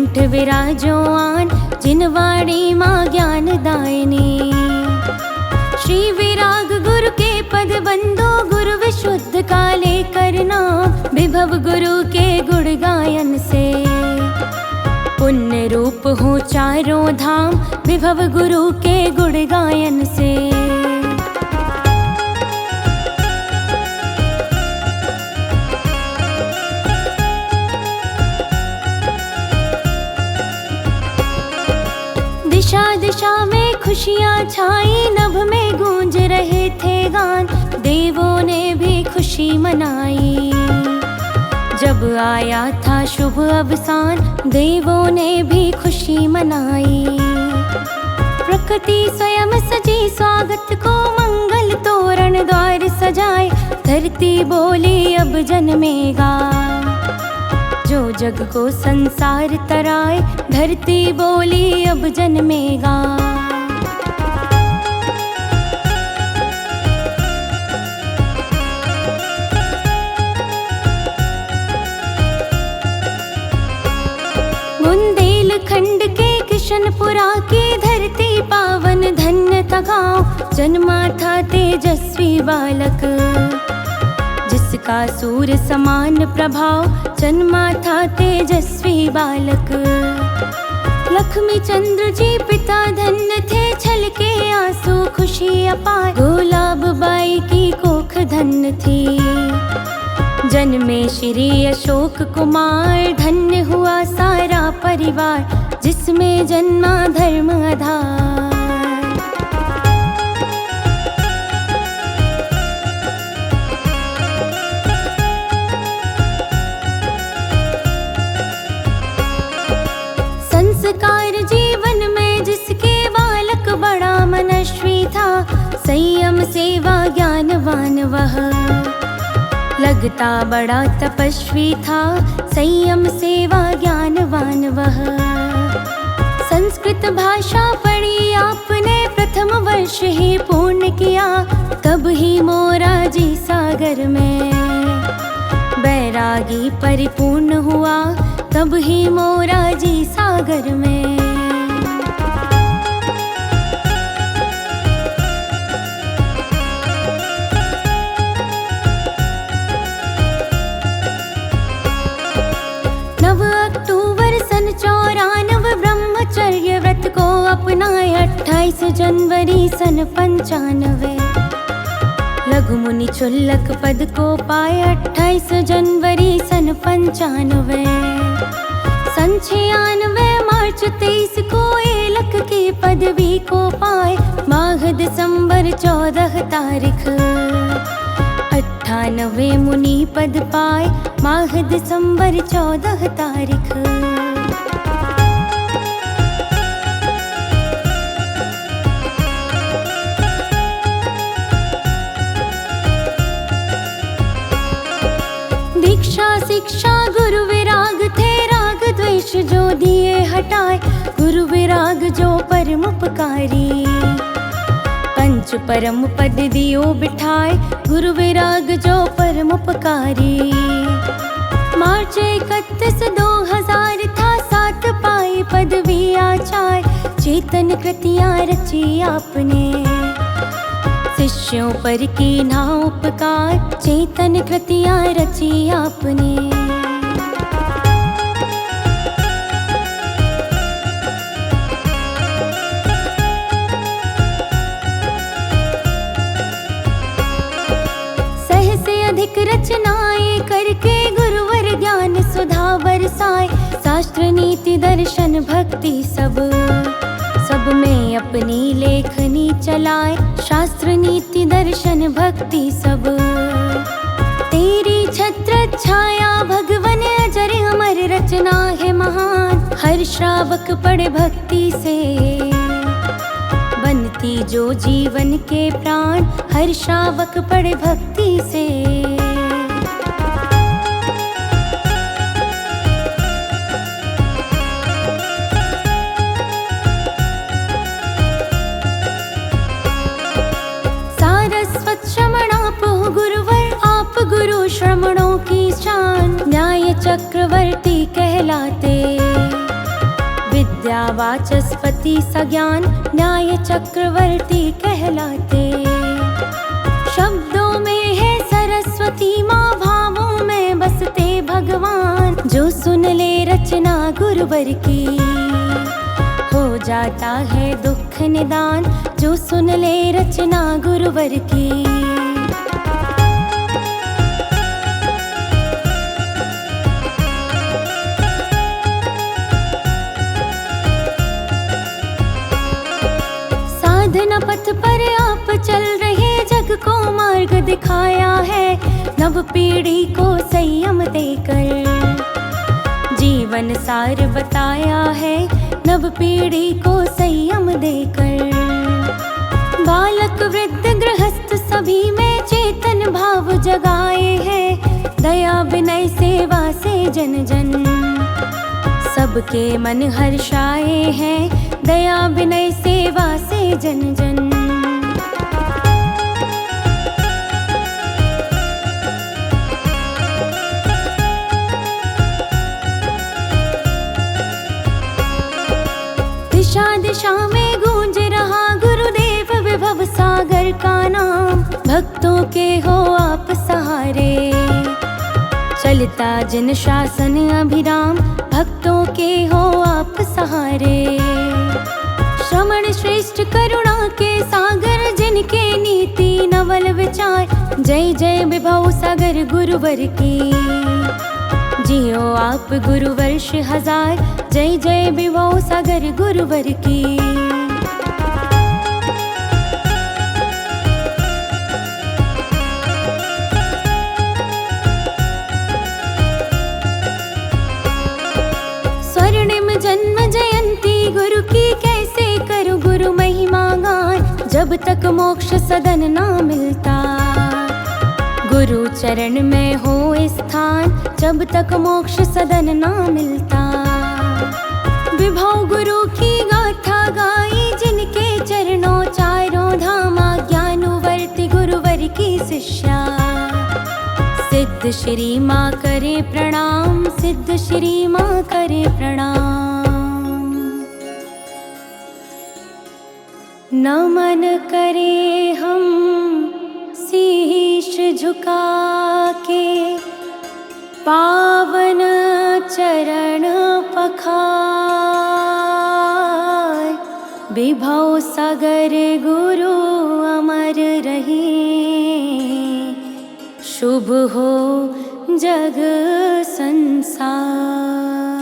कंठ विराजो आन, जिनवाणी माँ ज्ञान दायिनी। श्री विराग गुरु के पद बंदो, गुरु विशुद्ध काले करना, विभव गुरु के गुण गायन से। पुण्य रूप हो चारों धाम, विभव गुरु के गुण गायन से। दिशा दिशा में खुशियाँ छाई, नभ में गूंज रहे थे गान, देवों ने भी खुशी मनाई। जब आया था शुभ अवसान, देवों ने भी खुशी मनाई। प्रकृति स्वयं सजी स्वागत को, मंगल तोरण द्वार सजाए, धरती बोली अब जन्मेगा। जो जग को संसार तराए, धरती बोली अब जन्मेगा। बुंदेलखंड के किशनपुरा की धरती पावन धन्य तगाओ, जन्मा था तेजस्वी बालक, जिसका सूर्य समान प्रभाव, जन्मा था तेजस्वी बालक। लक्ष्मी चंद्र जी पिता धन्य थे, छलके आंसू खुशी अपार, गुलाब बाई की कोख धन्य थी। जन्मे श्री अशोक कुमार, धन्य हुआ सारा परिवार, जिसमें जन्मा धर्म आधार। संस्कार जीवन में जिसके बालक बड़ा मनस्वी था, संयम सेवा ज्ञानवान वह, लगता बड़ा तपस्वी था, संयम सेवा ज्ञानवान वह। संस्कृत भाषा पढ़ी आपने, प्रथम वर्ष ही पूर्ण किया, तब ही मोराजी सागर में बैरागी परिपूर्ण हुआ, तब ही मोराजी सागर में। नव अक्टूबर सन 94 ब्रह्मचर्य व्रत को अपनाए, 28 जनवरी सन 95 लघु मुनि चुल्लक पद को पाए, 28 जनवरी सन 95। सन 96 मार्च 23 को एलक की पदवी को पाए, माह दिसंबर 14 तारीख 98 मुनि पद पाए, माह दिसंबर 14 तारीख। दीक्षा शिक्षा गुरु विराग थे, राग द्वेष जो दिए हटाए, गुरु विराग जो परम उपकारी, पंच परम पद दियो बिठाए, गुरु विराग जो परम उपकारी। मार्च 31 2000 था, 7 पाई पदवी आचार, चेतन कृतियाँ रची आपने, शिष्यों पर की ना उपकार, चेतन कृतियाँ रची आपने। सहसे अधिक रचनाएं करके, गुरुवर ज्ञान सुधा बरसाए, शास्त्र नीति दर्शन भक्ति सब में अपनी लेखनी चलाए, शास्त्र नीति दर्शन भक्ति सब। तेरी छत्र छाया भगवन, अजर अमर रचना है महान, हर श्रावक पढ़े भक्ति से, बनती जो जीवन के प्राण, हर श्रावक पढ़े भक्ति से। श्रमणों की शान, न्याय चक्रवर्ती कहलाते, विद्या वाचस्पति सज्ञान न्याय चक्रवर्ती कहलाते। शब्दों में है सरस्वती माँ, भावों में बसते भगवान। जो सुन ले रचना गुरुवर की, हो जाता है दुख निदान। जो सुन ले रचना गुरुवर की। साधना पथ पर आप चल रहे, जग को मार्ग दिखाया है। नव पीढ़ी को संयम देकर जीवन सार बताया है। नव पीढ़ी को संयम देकर बालक वृद्ध गृहस्थ सभी में चेतन भाव जगाए हैं। दया विनय सेवा से जन जन सबके मन हर्षाए हैं। दया विनय सेवा से जन जन। दिशा दिशा में गूंज रहा गुरुदेव विभव सागर का नाम। भक्तों के हो आप सहारे, चलता जिन शासन अभिराम। भक्तों के हो आप सहारे, श्रमण श्रेष्ठ करुणा के सागर। जिनके नीति नवल विचार, जय जय विभव सागर गुरुवर की। जियो आप गुरुवर्ष हजार, जय जय विभव सागर गुरुवर की। स्वर्णिम जन्म जयंती गुरु की, कैसे करूं गुरु महिमा गान। जब तक मोक्ष सदन ना मिलता, गुरु चरण में हो स्थान। जब तक मोक्ष सदन ना मिलता, विभव गुरु की गाथा गाई। जिनके चरणों चारों धामा, ज्ञानुवर्ती गुरुवर की शिष्या। सिद्ध श्री माँ करे प्रणाम, सिद्ध श्री माँ करे प्रणाम। नमन करे हम शीश झुका के, पावन चरण पखार। विभव सागर गुरु अमर रहे, शुभ हो जग संसार।